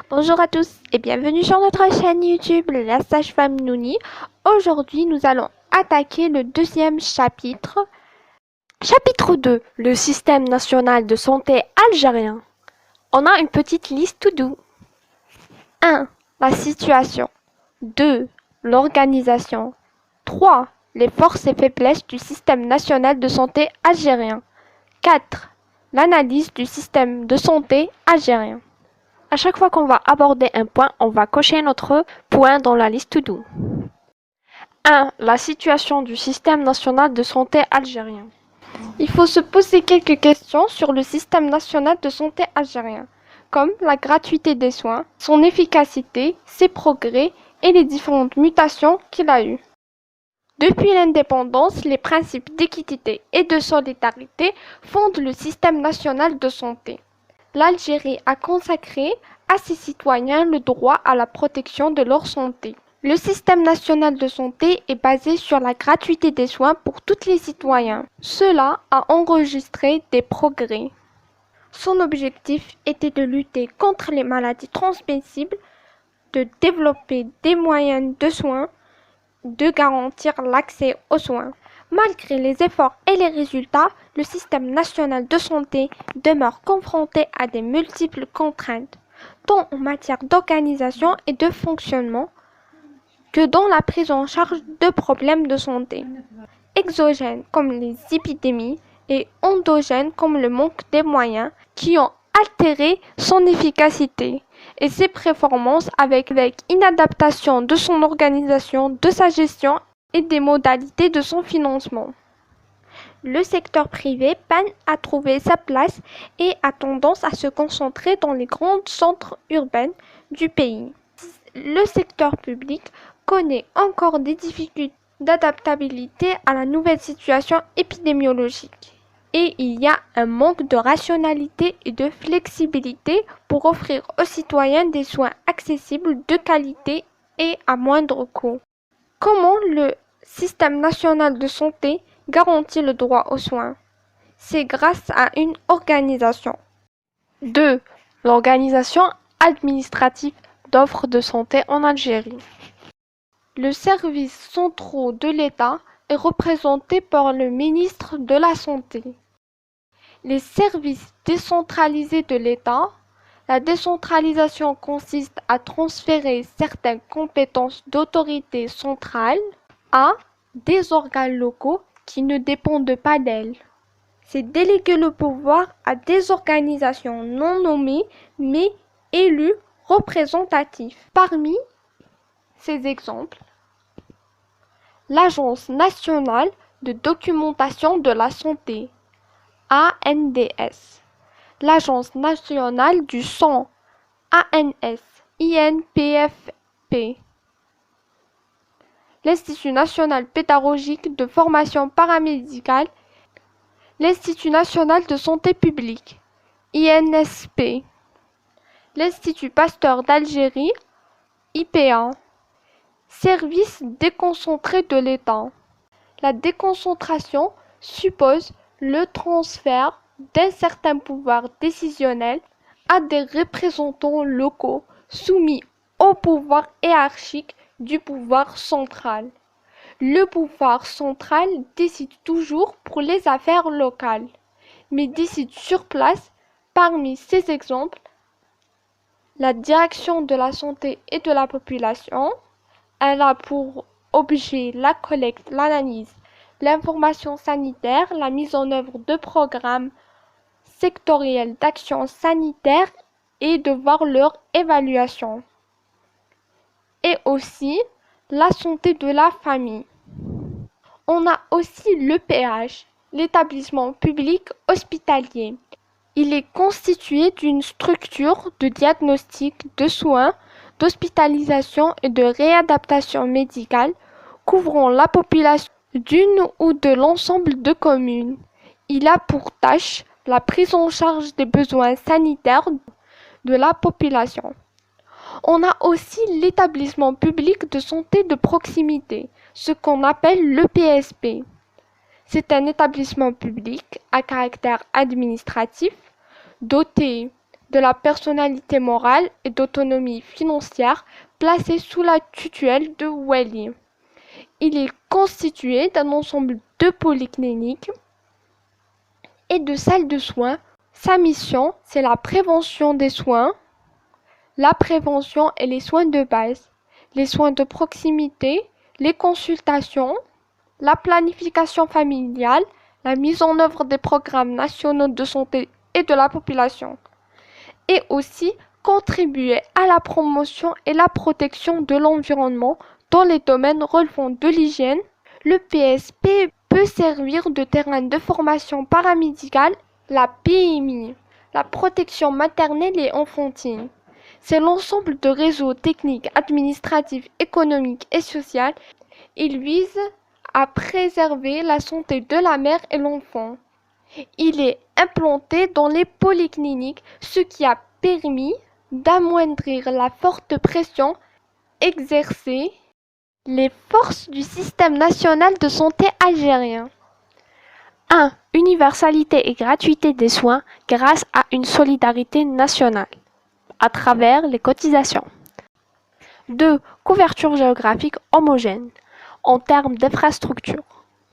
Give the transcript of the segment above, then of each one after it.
Bonjour à tous et bienvenue sur notre chaîne YouTube La Sage-Femme Nouni. Aujourd'hui, nous allons attaquer le deuxième chapitre. Chapitre 2, le système national de santé algérien. On a une petite liste to do. 1. La situation. 2. L'organisation. 3. Les forces et faiblesses du système national de santé algérien. 4. L'analyse du système de santé algérien. À chaque fois qu'on va aborder un point, on va cocher notre point dans la liste to do. 1. La situation du système national de santé algérien. Il faut se poser quelques questions sur le système national de santé algérien, comme la gratuité des soins, son efficacité, ses progrès et les différentes mutations qu'il a eues. Depuis l'indépendance, les principes d'équité et de solidarité fondent le système national de santé. L'Algérie a consacré à ses citoyens le droit à la protection de leur santé. Le système national de santé est basé sur la gratuité des soins pour tous les citoyens. Cela a enregistré des progrès. Son objectif était de lutter contre les maladies transmissibles, de développer des moyens de soins, de garantir l'accès aux soins. Malgré les efforts et les résultats, le système national de santé demeure confronté à de multiples contraintes, tant en matière d'organisation et de fonctionnement que dans la prise en charge de problèmes de santé, exogènes comme les épidémies et endogènes comme le manque des moyens qui ont altéré son efficacité et ses performances avec inadaptation de son organisation, de sa gestion et des modalités de son financement. Le secteur privé peine à trouver sa place et a tendance à se concentrer dans les grands centres urbains du pays. Le secteur public connaît encore des difficultés d'adaptabilité à la nouvelle situation épidémiologique. Et il y a un manque de rationalité et de flexibilité pour offrir aux citoyens des soins accessibles, de qualité et à moindre coût. Comment le système national de santé garantit le droit aux soins? C'est grâce à une organisation. 2. L'organisation administrative d'offres de santé en Algérie. Le service central de l'État est représenté par le ministre de la Santé. Les services décentralisés de l'État. La décentralisation consiste à transférer certaines compétences d'autorité centrale à des organes locaux qui ne dépendent pas d'elle. C'est déléguer le pouvoir à des organisations non nommées mais élues représentatives. Parmi ces exemples, l'Agence nationale de documentation de la santé, ANDS, l'Agence nationale du sang, ANS, INPFP, l'Institut national pédagogique de formation paramédicale, l'Institut national de santé publique, INSP, l'Institut Pasteur d'Algérie, IPA, services déconcentrés de l'État. La déconcentration suppose le transfert d'un certain pouvoir décisionnel à des représentants locaux soumis au pouvoir hiérarchique du pouvoir central. Le pouvoir central décide toujours pour les affaires locales, mais décide sur place. Parmi ces exemples, la direction de la santé et de la population, elle a pour objet la collecte, l'analyse, l'information sanitaire, la mise en œuvre de programmes sectoriels d'action sanitaire et de voir leur évaluation. Et aussi la santé de la famille. On a aussi l'EPH, l'établissement public hospitalier. Il est constitué d'une structure de diagnostic, de soins, d'hospitalisation et de réadaptation médicale couvrant la population d'une ou de l'ensemble de communes. Il a pour tâche la prise en charge des besoins sanitaires de la population. On a aussi l'établissement public de santé de proximité, ce qu'on appelle l'EPSP. C'est un établissement public à caractère administratif, doté de la personnalité morale et d'autonomie financière placée sous la tutelle de Wali. Il est constitué d'un ensemble de polycliniques et de salles de soins. Sa mission, c'est la prévention des soins, la prévention et les soins de base, les soins de proximité, les consultations, la planification familiale, la mise en œuvre des programmes nationaux de santé et de la population, et aussi contribuer à la promotion et la protection de l'environnement dans les domaines relevant de l'hygiène. Le PSP peut servir de terrain de formation paramédicale, la PMI, la protection maternelle et enfantine. C'est l'ensemble de réseaux techniques, administratifs, économiques et sociaux. Il vise à préserver la santé de la mère et l'enfant. Il est implanté dans les polycliniques, ce qui a permis d'amoindrir la forte pression exercée les forces du système national de santé algérien. 1. Universalité et gratuité des soins grâce à une solidarité nationale à travers les cotisations. 2. Couverture géographique homogène en termes d'infrastructures.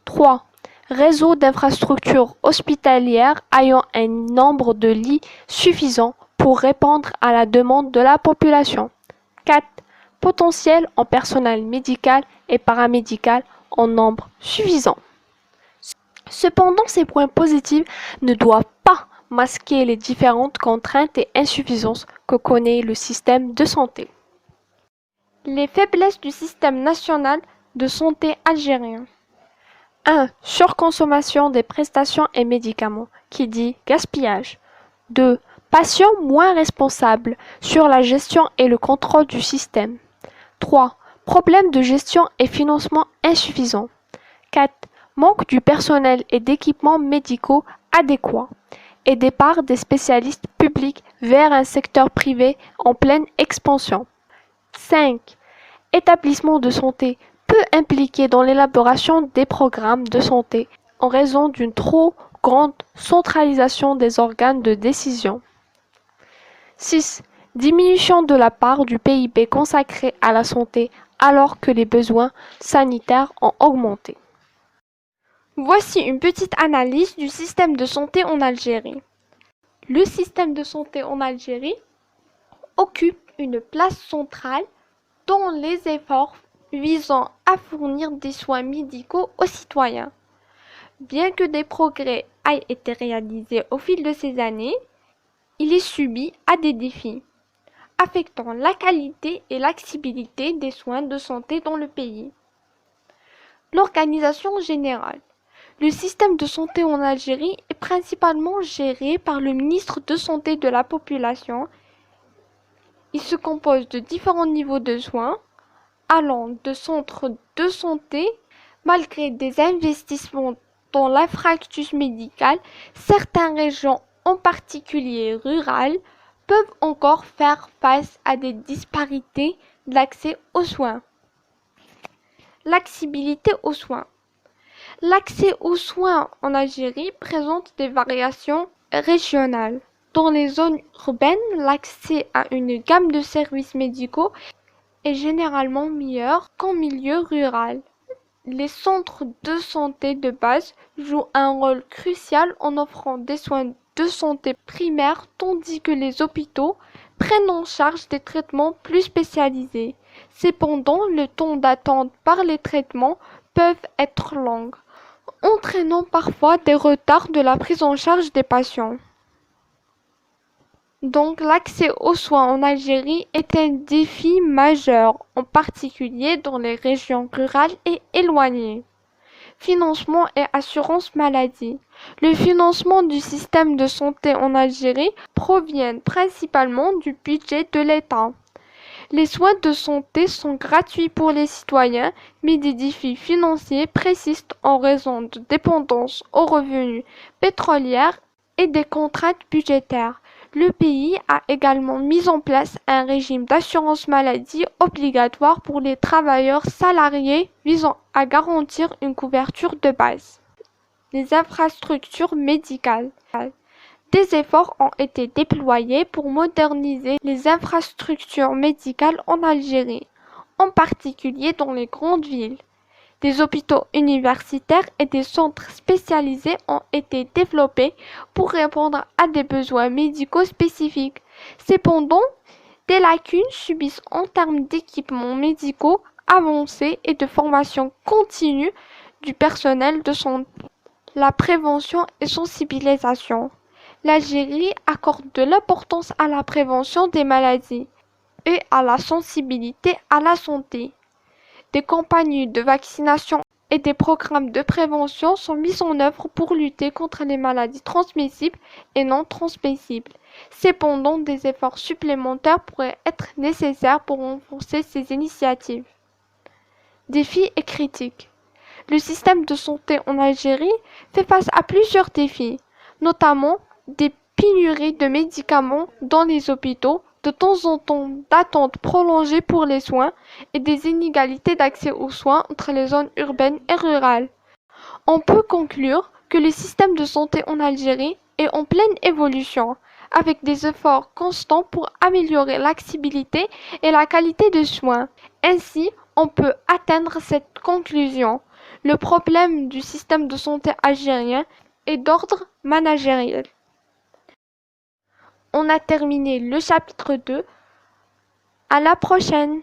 3. Réseau d'infrastructures hospitalières ayant un nombre de lits suffisant pour répondre à la demande de la population. 4. Potentiel en personnel médical et paramédical en nombre suffisant. Cependant, ces points positifs ne doivent pas masquer les différentes contraintes et insuffisances que connaît le système de santé. Les faiblesses du système national de santé algérien. 1. Surconsommation des prestations et médicaments, qui dit gaspillage. 2. Patients moins responsables sur la gestion et le contrôle du système. 3. Problèmes de gestion et financement insuffisants. 4. Manque du personnel et d'équipements médicaux adéquats et départ des spécialistes publics vers un secteur privé en pleine expansion. 5. Établissements de santé peu impliqués dans l'élaboration des programmes de santé en raison d'une trop grande centralisation des organes de décision. 6. Diminution de la part du PIB consacré à la santé alors que les besoins sanitaires ont augmenté. Voici une petite analyse du système de santé en Algérie. Le système de santé en Algérie occupe une place centrale dans les efforts visant à fournir des soins médicaux aux citoyens. Bien que des progrès aient été réalisés au fil de ces années, il est subi à des défis affectant la qualité et l'accessibilité des soins de santé dans le pays. L'organisation générale. Le système de santé en Algérie est principalement géré par le ministre de Santé de la Population. Il se compose de différents niveaux de soins, allant de centres de santé. Malgré des investissements dans l'infrastructure médicale, certaines régions, en particulier rurales, peuvent encore faire face à des disparités d'accès aux soins. L'accessibilité aux soins. L'accès aux soins en Algérie présente des variations régionales. Dans les zones urbaines, l'accès à une gamme de services médicaux est généralement meilleur qu'en milieu rural. Les centres de santé de base jouent un rôle crucial en offrant des soins de santé primaires tandis que les hôpitaux prennent en charge des traitements plus spécialisés. Cependant, le temps d'attente par les traitements peuvent être long, entraînant parfois des retards de la prise en charge des patients. Donc l'accès aux soins en Algérie est un défi majeur, en particulier dans les régions rurales et éloignées. Financement et assurance maladie. Le financement du système de santé en Algérie provient principalement du budget de l'État. Les soins de santé sont gratuits pour les citoyens, mais des défis financiers persistent en raison de dépendance aux revenus pétroliers et des contraintes budgétaires. Le pays a également mis en place un régime d'assurance maladie obligatoire pour les travailleurs salariés visant à garantir une couverture de base. Les infrastructures médicales. Des efforts ont été déployés pour moderniser les infrastructures médicales en Algérie, en particulier dans les grandes villes. Des hôpitaux universitaires et des centres spécialisés ont été développés pour répondre à des besoins médicaux spécifiques. Cependant, des lacunes subsistent en termes d'équipements médicaux avancés et de formation continue du personnel de santé. La prévention et sensibilisation. L'Algérie accorde de l'importance à la prévention des maladies et à la sensibilité à la santé. Des campagnes de vaccination et des programmes de prévention sont mis en œuvre pour lutter contre les maladies transmissibles et non transmissibles. Cependant, des efforts supplémentaires pourraient être nécessaires pour renforcer ces initiatives. Défis et critiques. Le système de santé en Algérie fait face à plusieurs défis, notamment des pénuries de médicaments dans les hôpitaux, de temps en temps d'attentes prolongées pour les soins et des inégalités d'accès aux soins entre les zones urbaines et rurales. On peut conclure que le système de santé en Algérie est en pleine évolution, avec des efforts constants pour améliorer l'accessibilité et la qualité des soins. Ainsi, on peut atteindre cette conclusion. Le problème du système de santé algérien est d'ordre managériel. On a terminé le chapitre 2. À la prochaine!